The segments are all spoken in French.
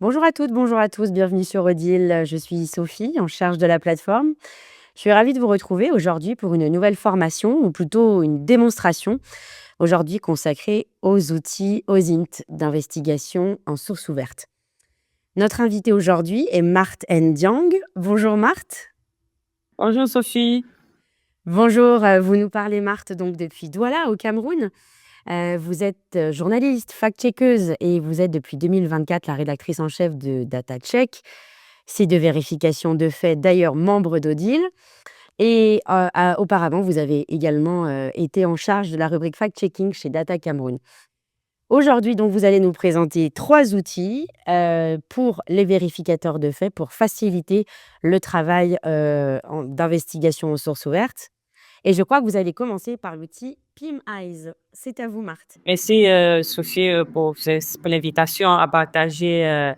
Bonjour à toutes, bonjour à tous, bienvenue sur Odile. Je suis Sophie, en charge de la plateforme. Je suis ravie de vous retrouver aujourd'hui pour une nouvelle formation, ou plutôt une démonstration, aujourd'hui consacrée aux outils OSINT d'investigation en source ouverte. Notre invitée aujourd'hui est Marthe Ndiang. Bonjour Marthe. Bonjour Sophie. Bonjour, vous nous parlez Marthe donc depuis Douala au Cameroun. Vous êtes journaliste, fact-checkeuse et vous êtes depuis 2024 la rédactrice en chef de DataCheck, site de vérification de faits, d'ailleurs membre d'Odile. Et auparavant, vous avez également été en charge de la rubrique fact-checking chez Data Cameroun. Aujourd'hui, donc, vous allez nous présenter 3 outils pour les vérificateurs de faits pour faciliter le travail d'investigation aux sources ouvertes. Et je crois que vous allez commencer par l'outil PIM Eyes. C'est à vous, Marthe. Merci Sophie pour l'invitation à partager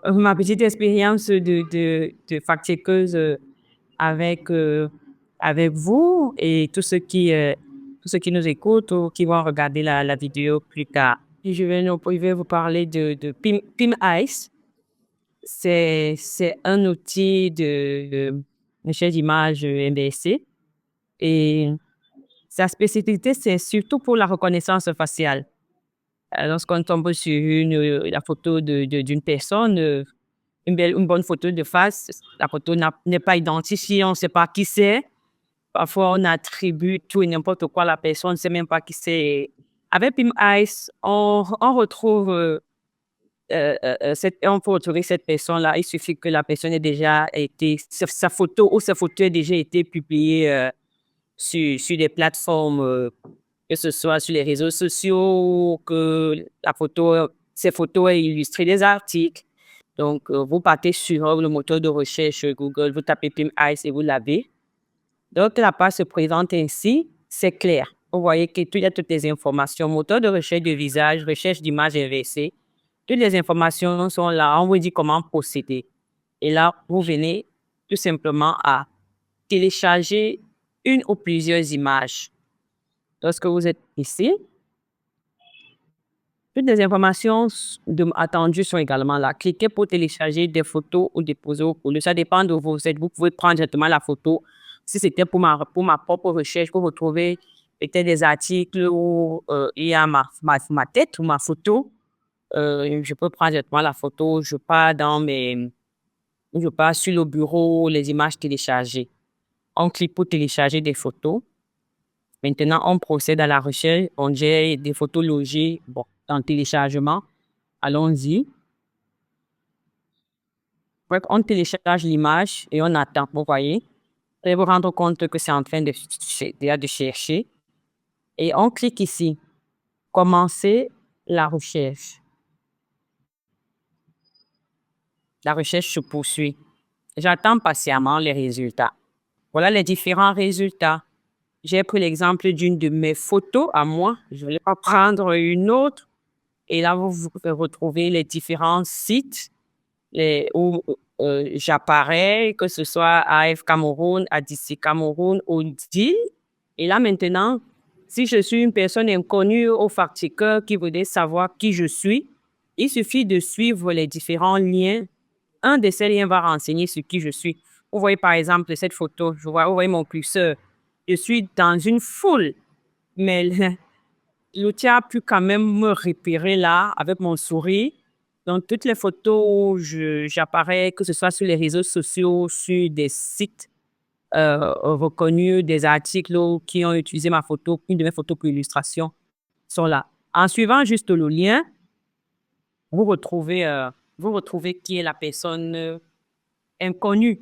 ma petite expérience de fact-checkeuse avec, avec vous et tous ceux qui nous écoutent ou qui vont regarder la vidéo plus tard. Et je vais vous parler de PIM Eyes. C'est un outil de recherche d'images MBSC et sa spécificité, c'est surtout pour la reconnaissance faciale. Lorsqu'on tombe sur la photo d'une personne, une bonne photo de face, la photo n'est pas identifiée, on ne sait pas qui c'est. Parfois, on attribue tout et n'importe quoi à la personne, on ne sait même pas qui c'est. Avec Pim Eyes, on retrouve on peut retrouver cette personne-là. Il suffit que la personne ait déjà été, sa photo ou sa photo ait déjà été publiée sur des plateformes, que ce soit sur les réseaux sociaux, que ces photos aient illustré des articles. Donc, vous partez sur le moteur de recherche Google, vous tapez Pim Eyes et vous l'avez. Donc, la page se présente ainsi, c'est clair. Vous voyez qu'il y a toutes les informations, moteur de recherche de visage, recherche d'images inversées. Toutes les informations sont là. On vous dit comment procéder. Et là, vous venez tout simplement à télécharger une ou plusieurs images. Lorsque vous êtes ici, toutes les informations attendues sont également là. Cliquez pour télécharger des photos ou déposer au courrier. Ça dépend de vous. Vous pouvez prendre directement la photo. Si c'était pour ma propre recherche, pour retrouver peut-être des articles où il y a ma tête ou ma photo, je peux prendre directement la photo. Je pars sur le bureau, les images téléchargées. On clique pour télécharger des photos. Maintenant, on procède à la recherche. On gère des photos logées dans le téléchargement. Allons-y. On télécharge l'image et on attend. Vous voyez, vous allez vous rendre compte que c'est en train de chercher. Et on clique ici. Commencer la recherche. La recherche se poursuit. J'attends patiemment les résultats. Voilà les différents résultats. J'ai pris l'exemple d'une de mes photos à moi. Je vais pas prendre une autre. Et là, vous pouvez retrouver les différents sites où j'apparais, que ce soit AF Cameroun, ADC Cameroun, Odile. Et là, maintenant, si je suis une personne inconnue au fact-checker qui voudrait savoir qui je suis, il suffit de suivre les différents liens. Un de ces liens va renseigner sur qui je suis. Vous voyez par exemple cette photo, vous voyez mon curseur. Je suis dans une foule, mais l'outil a pu quand même me repérer là avec mon sourire. Dans toutes les photos où j'apparais, que ce soit sur les réseaux sociaux, sur des sites reconnus, des articles qui ont utilisé ma photo, une de mes photos pour illustration, sont là. En suivant juste le lien, vous retrouvez qui est la personne inconnue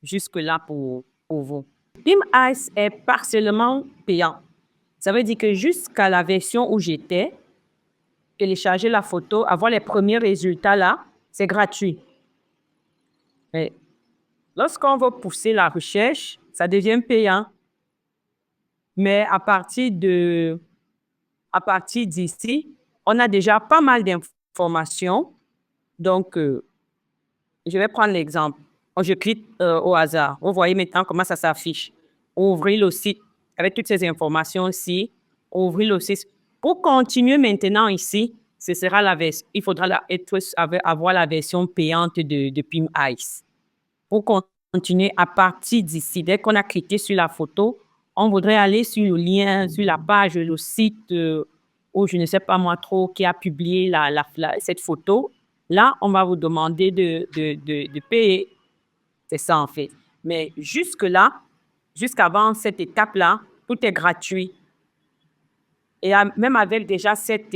jusque-là pour vous. PimEyes est partiellement payant. Ça veut dire que jusqu'à la version où j'étais, télécharger la photo, avoir les premiers résultats là, c'est gratuit. Mais lorsqu'on va pousser la recherche, ça devient payant. Mais à partir d'ici, on a déjà pas mal d'informations. Donc, je vais prendre l'exemple. Je clique au hasard. Vous voyez maintenant comment ça s'affiche. Ouvrez le site avec toutes ces informations ici. Ouvrez le site. Pour continuer maintenant ici, il faudra avoir la version payante de Pim Ice. Pour continuer à partir d'ici, dès qu'on a cliqué sur la photo, on voudrait aller sur le lien, sur la page, le site, ou je ne sais pas moi trop, qui a publié cette photo. Là, on va vous demander de payer. C'est ça, en fait. Mais jusque-là, jusqu'avant cette étape-là, tout est gratuit. Et même avec déjà cette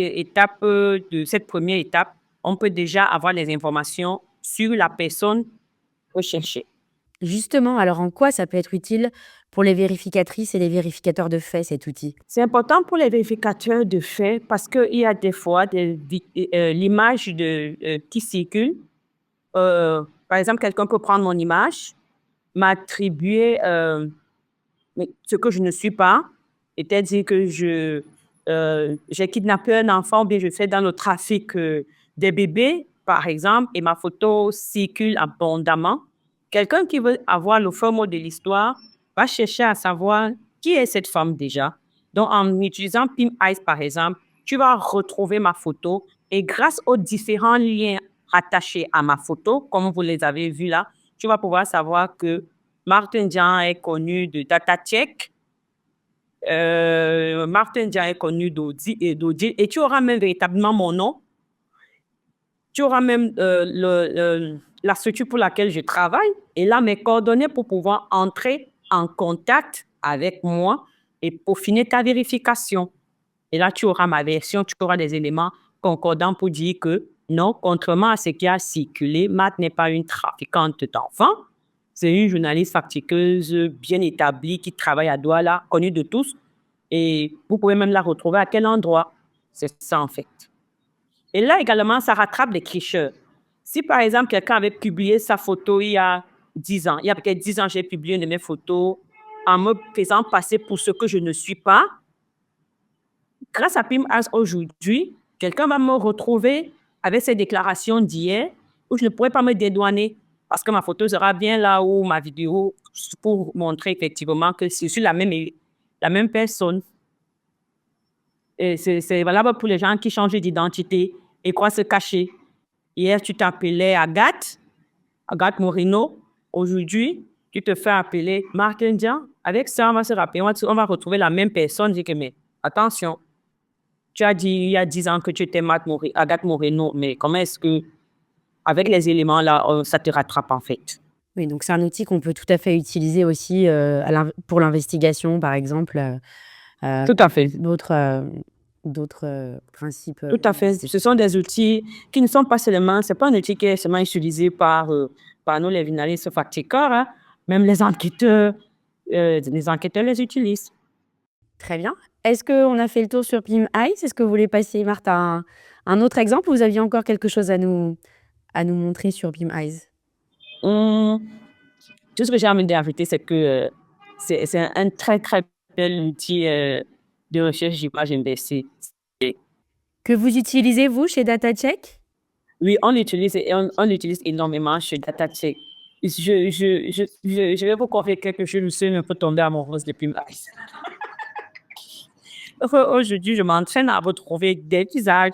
première étape, on peut déjà avoir les informations sur la personne recherchée. Justement, alors en quoi ça peut être utile pour les vérificatrices et les vérificateurs de faits, cet outil? C'est important pour les vérificateurs de faits parce qu'il y a des fois l'image qui circule. Par exemple, quelqu'un peut prendre mon image, m'attribuer ce que je ne suis pas, et dire que j'ai kidnappé un enfant ou bien je fais dans le trafic des bébés, par exemple, et ma photo circule abondamment. Quelqu'un qui veut avoir le fin mot de l'histoire va chercher à savoir qui est cette femme déjà. Donc, en utilisant Pim Eyes, par exemple, tu vas retrouver ma photo et grâce aux différents liens rattachés à ma photo, comme vous les avez vus là, tu vas pouvoir savoir que Martin Dian est connu de DataCheck. Martin Dian est connu d'Audit et tu auras même véritablement mon nom. Tu auras même la structure pour laquelle je travaille et là mes coordonnées pour pouvoir entrer en contact avec moi et peaufiner ta vérification. Et là, tu auras ma version, tu auras des éléments concordants pour dire que non, contrairement à ce qui a circulé, Matt n'est pas une trafiquante d'enfants. C'est une journaliste factiqueuse bien établie qui travaille à Douala, connue de tous. Et vous pouvez même la retrouver à quel endroit. C'est ça, en fait. Et là également, ça rattrape les tricheurs. Si par exemple, quelqu'un avait publié sa photo il y a 10 ans, il y a peut-être 10 ans, j'ai publié une de mes photos en me faisant passer pour ce que je ne suis pas, grâce à PimAs aujourd'hui, quelqu'un va me retrouver avec ces déclarations d'hier où je ne pourrais pas me dédouaner parce que ma photo sera bien là ou ma vidéo pour montrer effectivement que je suis la même personne. Et c'est valable pour les gens qui changent d'identité et croient se cacher. Hier, tu t'appelais Agathe Moreno. Aujourd'hui, tu te fais appeler Martin Dian. Avec ça, on va se rappeler, on va retrouver la même personne. Je dis que, mais attention, tu as dit il y a 10 ans que tu étais Agathe Moreno, mais comment est-ce que, avec les éléments là, ça te rattrape en fait? Oui, donc c'est un outil qu'on peut tout à fait utiliser aussi pour l'investigation, par exemple, Tout à fait. d'autres principes. Tout à fait. Ce sont des outils qui ne sont pas seulement, c'est pas un outil qui est seulement utilisé par nous, les journalistes factiqueurs, hein. Même les enquêteurs les utilisent. Très bien. Est-ce qu'on a fait le tour sur Pim Ice? Est-ce que vous voulez passer, Marthe, à un autre exemple ou vous aviez encore quelque chose à nous montrer sur Pim Eyes? Tout ce que j'ai envie d'ajouter, c'est que c'est un très, très bel outil de recherche d'image inversée. Que vous utilisez, vous, chez DataCheck? Oui, on l'utilise énormément chez DataCheck. Je vais vous confier quelque chose, je suis un peu tombée amoureuse de Pim Eyes. Aujourd'hui, je m'entraîne à retrouver des visages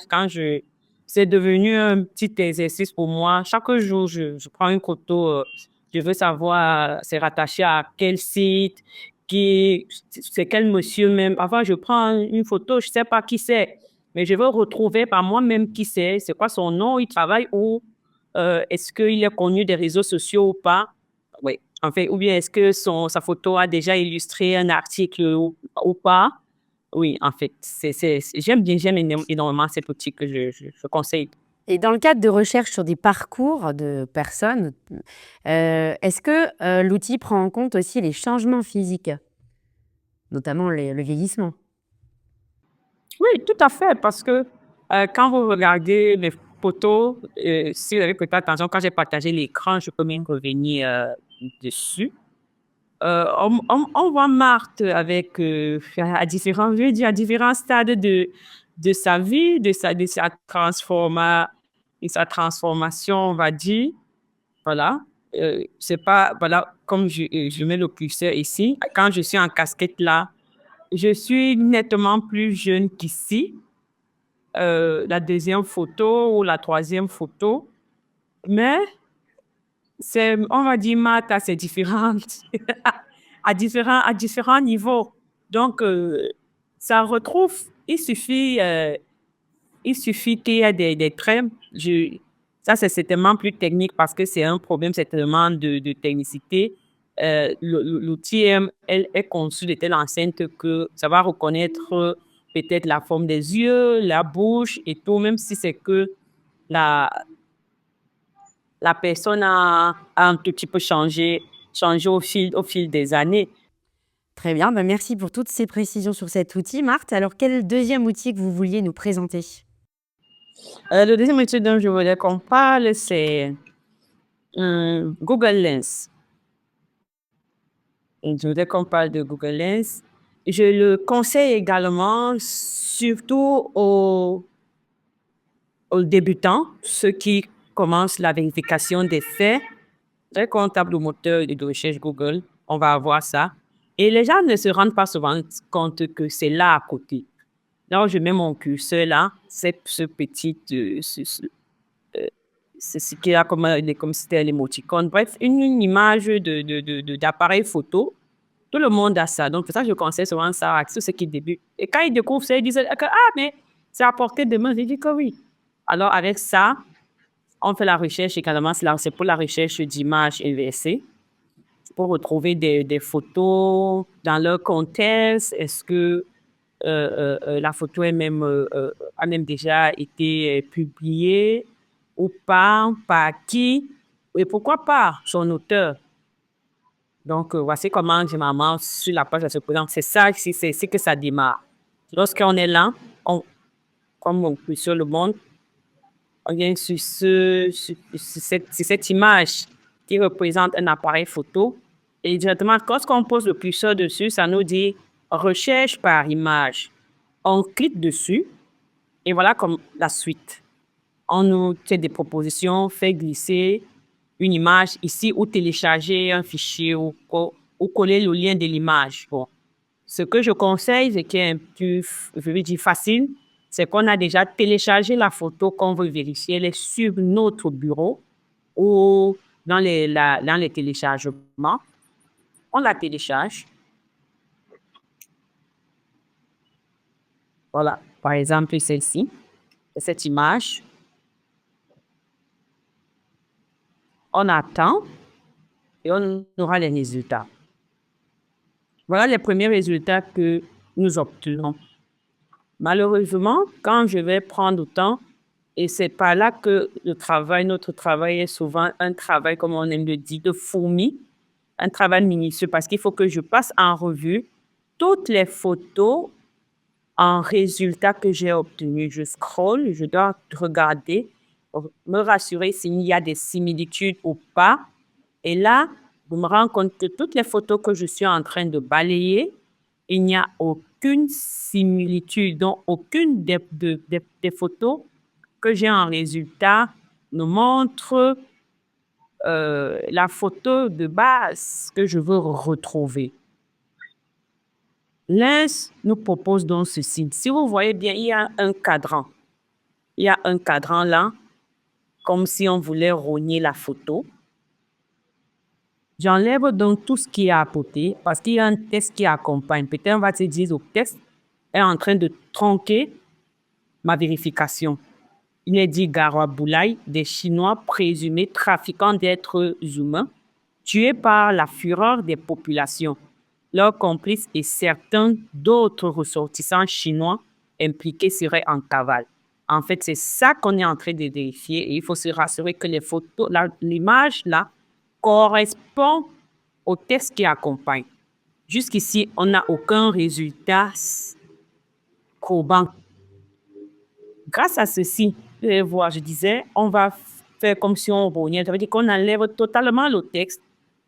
c'est devenu un petit exercice pour moi. Chaque jour, je prends une photo, je veux savoir c'est rattaché à quel site, c'est quel monsieur même. Parfois, je prends une photo, je sais pas qui c'est, mais je veux retrouver par moi-même qui c'est quoi son nom, il travaille où, est-ce qu'il est connu des réseaux sociaux ou pas. Oui, en fait, ou bien est-ce que sa photo a déjà illustré un article ou pas. Oui, en fait, j'aime énormément cet outil que je conseille. Et dans le cadre de recherche sur des parcours de personnes, est-ce que l'outil prend en compte aussi les changements physiques, notamment le vieillissement? Oui, tout à fait, parce que quand vous regardez les photos, si vous avez prêté attention, quand j'ai partagé l'écran, je peux même revenir dessus. On voit Marthe avec, à différents stades de sa vie, de sa transformation, on va dire. Voilà. C'est pas, voilà, comme je mets le curseur ici, quand je suis en casquette là, je suis nettement plus jeune qu'ici. la deuxième photo ou la troisième photo. Mais on va dire, maths à ses différentes, à différents niveaux. Donc, ça retrouve, il suffit qu'il y ait des traits. Ça, c'est certainement plus technique parce que c'est un problème certainement de technicité. L'outil est conçu de telle enceinte que ça va reconnaître peut-être la forme des yeux, la bouche et tout, même si c'est que la, la personne a un tout petit peu changé au fil des années. Très bien, bah, merci pour toutes ces précisions sur cet outil, Marthe. Alors, quel est le deuxième outil que vous vouliez nous présenter? Le deuxième outil dont je voulais qu'on parle, c'est Google Lens. Et je voudrais qu'on parle de Google Lens. Je le conseille également, surtout aux débutants, ceux qui commencent la vérification des faits. Dès qu'on tape le moteur de recherche Google, on va avoir ça. Et les gens ne se rendent pas souvent compte que c'est là à côté. Là où je mets mon curseur là, c'est ce petit, c'est ce qu'il y a comme si c'était l'émoticône. Bref, une image d'appareil photo. Tout le monde a ça. Donc, pour ça, je conseille souvent ça à ceux qui débutent. Et quand ils découvrent ça, ils disent que, ah, mais c'est à portée de main. Je dis que oui. Alors, avec ça, on fait la recherche également. C'est pour la recherche d'images inversées. Pour retrouver des photos dans leur contexte. Est-ce que la photo a même déjà été publiée ou pas, par qui, et pourquoi pas son auteur. Donc, voici comment généralement sur la page, ça se présente. C'est ça, c'est que ça démarre. Lorsqu'on est là, comme on peut sur le monde, on vient sur cette image qui représente un appareil photo. Et directement, lorsqu'on pose le curseur dessus, ça nous dit recherche par image. On clique dessus et voilà comme la suite. On nous fait des propositions, fait glisser une image ici ou télécharger un fichier ou coller le lien de l'image. Bon. Ce que je conseille, ce qui est un plus, je veux dire, facile, c'est qu'on a déjà téléchargé la photo qu'on veut vérifier. Elle est sur notre bureau ou dans les téléchargements. On la télécharge. Voilà, par exemple, celle-ci, cette image. On attend et on aura les résultats. Voilà les premiers résultats que nous obtenons. Malheureusement, quand je vais prendre le temps, et c'est par là que notre travail est souvent un travail, comme on aime le dire, de fourmi, un travail minutieux, parce qu'il faut que je passe en revue toutes les photos en résultats que j'ai obtenus. Je scrolle, je dois regarder, pour me rassurer s'il y a des similitudes ou pas. Et là, je me rends compte que toutes les photos que je suis en train de balayer, il n'y a aucune similitude. Donc, aucune des photos que j'ai en résultat ne montre la photo de base que je veux retrouver. Lens nous propose donc ceci. Si vous voyez bien, il y a un cadran. Il y a un cadran là, comme si on voulait rogner la photo. J'enlève donc tout ce qui est à côté parce qu'il y a un texte qui accompagne. Peut-être on va se dire, le texte est en train de tronquer ma vérification. Il est dit Garoua Boulay, des Chinois présumés trafiquants d'êtres humains, tués par la fureur des populations. Leurs complices et certains d'autres ressortissants chinois impliqués seraient en cavale. En fait, c'est ça qu'on est en train de vérifier et il faut se rassurer que les photos, l'image là, correspond au texte qui accompagne. Jusqu'ici, on n'a aucun résultat probant. Grâce à ceci, vous allez voir, je disais, on va faire comme si on rognait. Ça veut dire qu'on enlève totalement le texte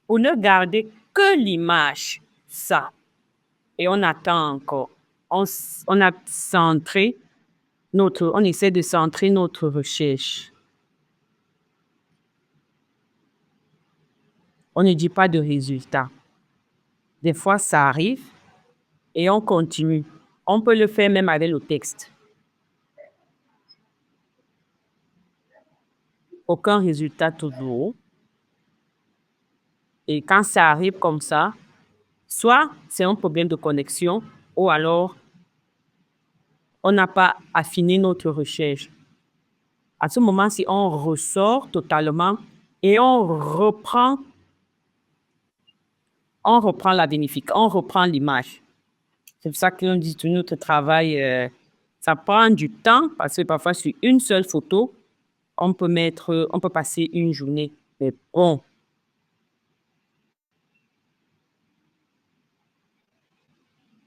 pour ne garder que l'image. Ça. Et on attend encore. On essaie de centrer notre recherche. On ne dit pas de résultat. Des fois, ça arrive et on continue. On peut le faire même avec le texte. aucun résultat toujours. Et quand ça arrive comme ça, soit c'est un problème de connexion ou alors on n'a pas affiné notre recherche. À ce moment, si on ressort totalement et on reprend la vérification, on reprend l'image. C'est pour ça qu'on dit que notre travail, ça prend du temps parce que parfois sur une seule photo, on peut passer une journée. Mais bon,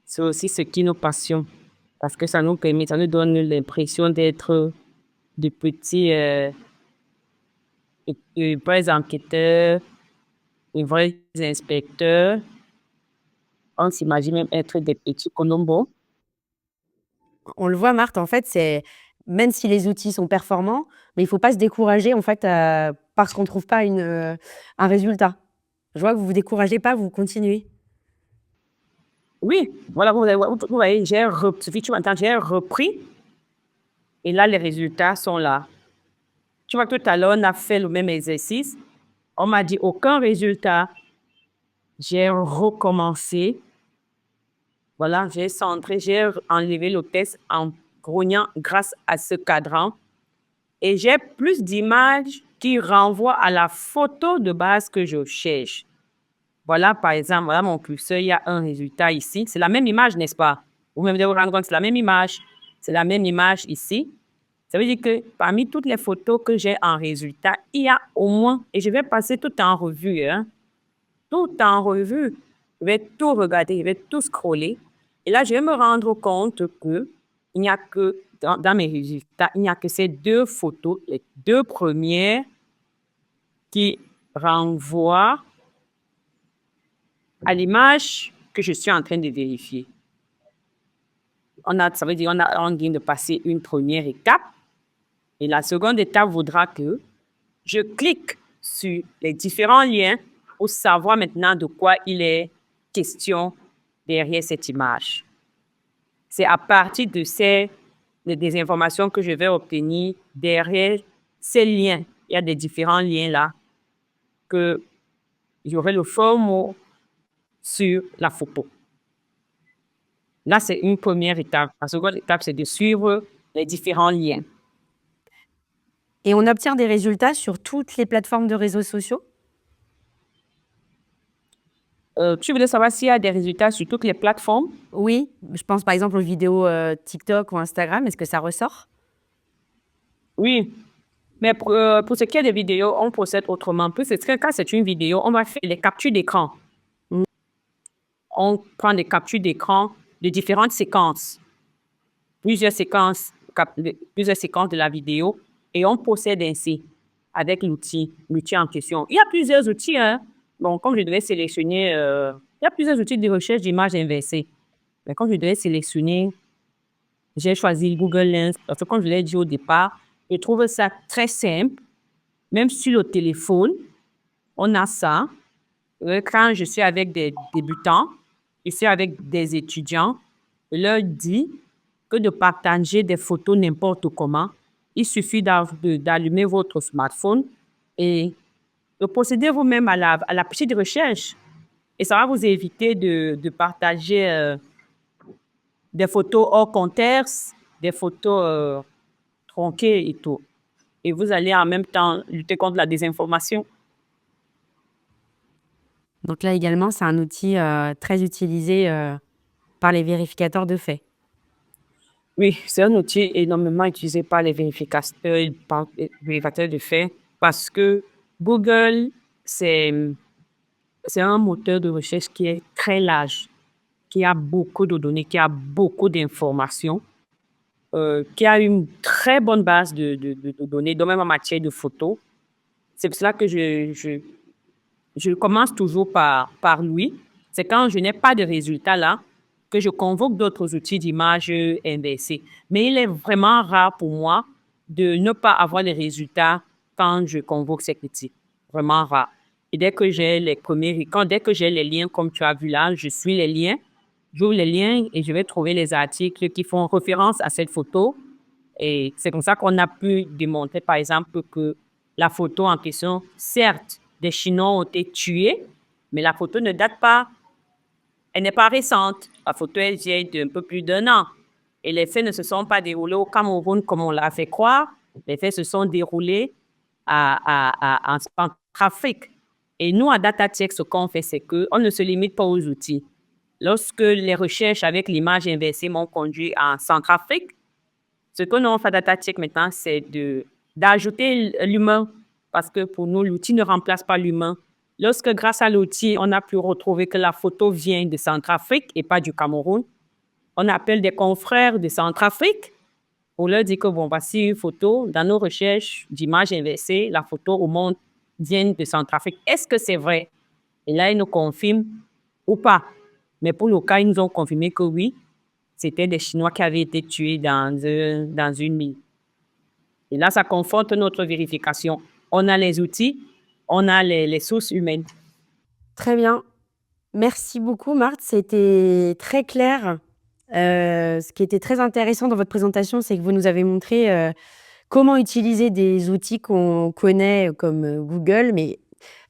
c'est aussi ce qui nous passionne parce que ça nous permet, ça nous donne l'impression d'être de petits, de vrais enquêteurs, de vrais inspecteurs. On s'imagine même être des petits Colombo. On le voit, Marthe, en fait, c'est même si les outils sont performants, mais il faut pas se décourager, en fait, parce qu'on trouve pas un résultat. Je vois que vous vous découragez pas, vous continuez. Oui, voilà, vous voyez, tu m'entends, j'ai repris et là, les résultats sont là. Tu vois, tout à l'heure, on a fait le même exercice. On m'a dit aucun résultat. J'ai recommencé. Voilà, j'ai centré, j'ai enlevé le test en grognant grâce à ce cadran. Et j'ai plus d'images qui renvoient à la photo de base que je cherche. Voilà, par exemple, voilà mon curseur, il y a un résultat ici. C'est la même image, n'est-ce pas? Vous-même devez vous rendre compte que c'est la même image. C'est la même image ici. Ça veut dire que parmi toutes les photos que j'ai en résultat, il y a au moins, et je vais passer tout en revue, hein, tout en revue. Je vais tout regarder, je vais tout scroller. Et là, je vais me rendre compte que il n'y a que, dans mes résultats, il n'y a que ces deux photos, les deux premières, qui renvoient à l'image que je suis en train de vérifier. Ça veut dire on vient de passer une première étape. Et la seconde étape voudra que je clique sur les différents liens pour savoir maintenant de quoi il est question derrière cette image. C'est à partir des informations que je vais obtenir derrière ces liens. Il y a des différents liens là que j'aurai le faux mot sur la photo. Là, c'est une première étape. La seconde étape, c'est de suivre les différents liens. Et on obtient des résultats sur toutes les plateformes de réseaux sociaux? Tu voulais savoir s'il y a des résultats sur toutes les plateformes? Oui, je pense par exemple aux vidéos TikTok ou Instagram. Est-ce que ça ressort? Oui. Mais pour ce qui est des vidéos, on procède autrement. Quand c'est une vidéo, on va faire les captures d'écran. On prend des captures d'écran de différentes séquences, plusieurs séquences, plusieurs séquences de la vidéo, et on procède ainsi avec l'outil en question. Il y a plusieurs outils, hein. Bon, comme je devais sélectionner, il y a plusieurs outils de recherche d'images inversées. Mais comme je devais sélectionner, j'ai choisi Google Lens parce que comme je l'ai dit au départ, je trouve ça très simple. Même sur le téléphone, on a ça. Quand je suis avec des débutants, je suis avec des étudiants, je leur dis que de partager des photos n'importe comment. Il suffit d'allumer votre smartphone et de procéder vous-même à la petite recherche. Et ça va vous éviter de partager des photos hors contexte, des photos tronquées et tout. Et vous allez en même temps lutter contre la désinformation. Donc là également, c'est un outil très utilisé par les vérificateurs de faits. Oui, c'est un outil énormément utilisé par les vérificateurs de faits parce que Google, c'est un moteur de recherche qui est très large, qui a beaucoup de données, qui a beaucoup d'informations, qui a une très bonne base de données, donc même en matière de photos. C'est pour cela que je commence toujours par lui. C'est quand je n'ai pas de résultats là que je convoque d'autres outils d'image inversée. Mais il est vraiment rare pour moi de ne pas avoir les résultats quand je convoque cet outil. Vraiment rare. Et dès que j'ai dès que j'ai les liens, comme tu as vu là, je suis les liens, j'ouvre les liens et je vais trouver les articles qui font référence à cette photo. Et c'est comme ça qu'on a pu démontrer, par exemple, que la photo en question. Certes, des Chinois ont été tués, mais la photo ne date pas. Elle n'est pas récente. La photo est vieille d'un peu plus d'un an. Et les faits ne se sont pas déroulés au Cameroun comme on l'a fait croire. Les faits se sont déroulés en Centrafrique. Et nous, à DataTech, ce qu'on fait, c'est qu'on ne se limite pas aux outils. Lorsque les recherches avec l'image inversée m'ont conduit en Centrafrique, ce que nous, on fait à DataTech maintenant, c'est d'ajouter l'humain. Parce que pour nous, l'outil ne remplace pas l'humain. Lorsque, grâce à l'outil, on a pu retrouver que la photo vient de Centrafrique et pas du Cameroun, on appelle des confrères de Centrafrique pour leur dire que, bon, voici une photo. Dans nos recherches d'images inversées, la photo au monde vient de Centrafrique. Est-ce que c'est vrai? Et là, ils nous confirment ou pas. Mais pour le cas, ils nous ont confirmé que oui, c'était des Chinois qui avaient été tués dans une mine. Et là, ça conforte notre vérification. On a les outils, on a les sources humaines. Très bien. Merci beaucoup, Marthe. C'était très clair. Ce qui était très intéressant dans votre présentation, c'est que vous nous avez montré comment utiliser des outils qu'on connaît comme Google, mais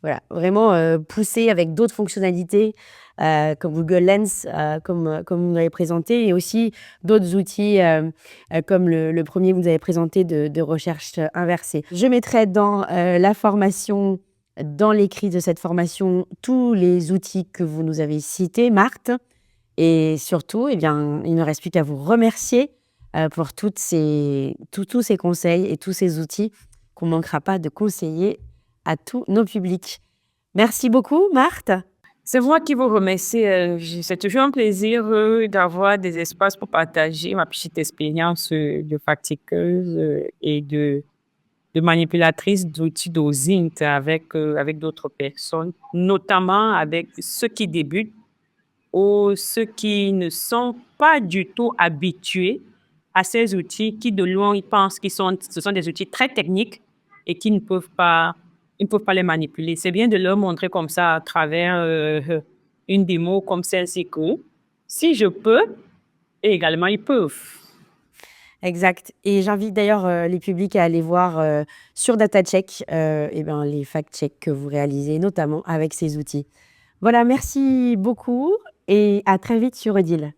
voilà, vraiment poussé avec d'autres fonctionnalités comme Google Lens, comme vous l'avez présenté, et aussi d'autres outils comme le premier que vous avez présenté de recherche inversée. Je mettrai dans la formation, dans l'écrit de cette formation, tous les outils que vous nous avez cités, Marthe. Et surtout, eh bien, il ne reste plus qu'à vous remercier pour tous ces conseils et tous ces outils qu'on ne manquera pas de conseiller à tous nos publics. Merci beaucoup, Marthe. C'est moi qui vous remercie. C'est toujours un plaisir d'avoir des espaces pour partager ma petite expérience de fact-checkeuse et de manipulatrice d'outils d'OSINT avec d'autres personnes, notamment avec ceux qui débutent ou ceux qui ne sont pas du tout habitués à ces outils, qui de loin, ils pensent que ce sont des outils très techniques et qui ils ne peuvent pas les manipuler. C'est bien de leur montrer comme ça à travers une démo comme celle-ci que si je peux, et également ils peuvent. Exact. Et j'invite d'ailleurs les publics à aller voir sur DataCheck eh ben, les fact-checks que vous réalisez, notamment avec ces outils. Voilà, merci beaucoup et à très vite sur Odile.